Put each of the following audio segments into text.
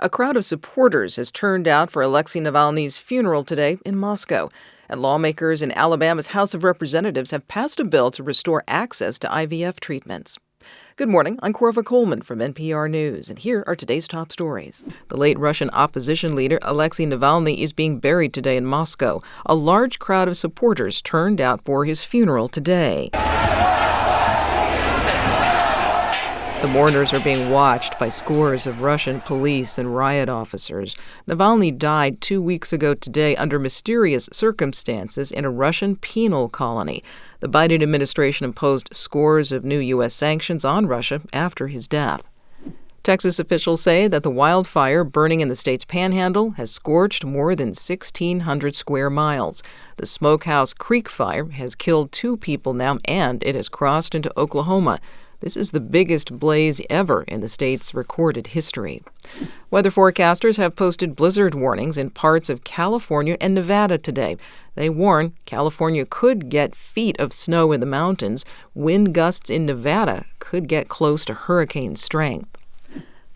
A crowd of supporters has turned out for Alexei Navalny's funeral today in Moscow, and lawmakers in Alabama's House of Representatives have passed a bill to restore access to IVF treatments. Good morning, I'm Corva Coleman from NPR News, and here are today's top stories. The late Russian opposition leader Alexei Navalny is being buried today in Moscow. A large crowd of supporters turned out for his funeral today. The mourners are being watched by scores of Russian police and riot officers. Navalny died 2 weeks ago today under mysterious circumstances in a Russian penal colony. The Biden administration imposed scores of new U.S. sanctions on Russia after his death. Texas officials say that the wildfire burning in the state's panhandle has scorched more than 1,600 square miles. The Smokehouse Creek fire has killed 2 people now, and it has crossed into Oklahoma. This is the biggest blaze ever in the state's recorded history. Weather forecasters have posted blizzard warnings in parts of California and Nevada today. They warn California could get feet of snow in the mountains. Wind gusts in Nevada could get close to hurricane strength.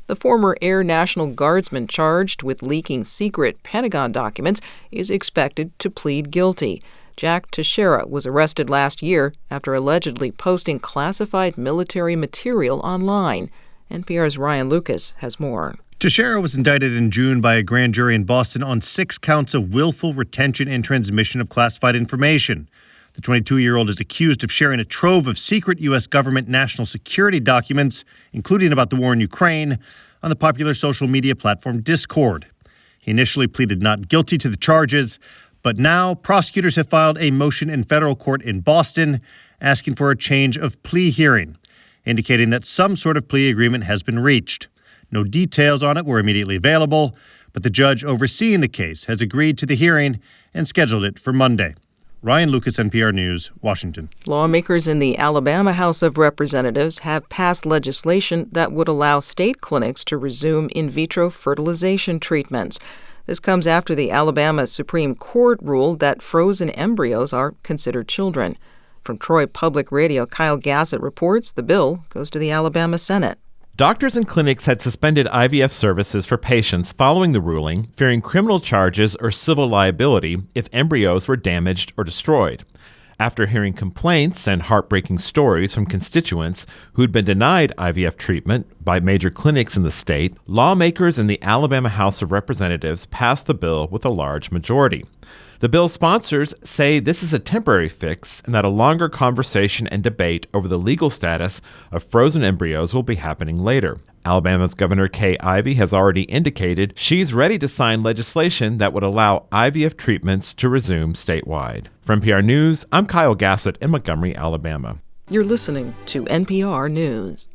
The former Air National Guardsman charged with leaking secret Pentagon documents is expected to plead guilty. Jack Teixeira was arrested last year after allegedly posting classified military material online. NPR's Ryan Lucas has more. Teixeira was indicted in June by a grand jury in Boston on 6 counts of willful retention and transmission of classified information. The 22-year-old is accused of sharing a trove of secret U.S. government national security documents, including about the war in Ukraine, on the popular social media platform Discord. He initially pleaded not guilty to the charges, but now prosecutors have filed a motion in federal court in Boston asking for a change of plea hearing, indicating that some sort of plea agreement has been reached. No details on it were immediately available, but the judge overseeing the case has agreed to the hearing and scheduled it for Monday. Ryan Lucas, NPR News, Washington. Lawmakers in the Alabama House of Representatives have passed legislation that would allow state clinics to resume in vitro fertilization treatments. This comes after the Alabama Supreme Court ruled that frozen embryos are considered children. From Troy Public Radio, Kyle Gassett reports the bill goes to the Alabama Senate. Doctors and clinics had suspended IVF services for patients following the ruling, fearing criminal charges or civil liability if embryos were damaged or destroyed. After hearing complaints and heartbreaking stories from constituents who'd been denied IVF treatment by major clinics in the state, lawmakers in the Alabama House of Representatives passed the bill with a large majority. The bill's sponsors say this is a temporary fix and that a longer conversation and debate over the legal status of frozen embryos will be happening later. Alabama's Governor Kay Ivey has already indicated she's ready to sign legislation that would allow IVF treatments to resume statewide. From NPR News, I'm Kyle Gassett in Montgomery, Alabama. You're listening to NPR News.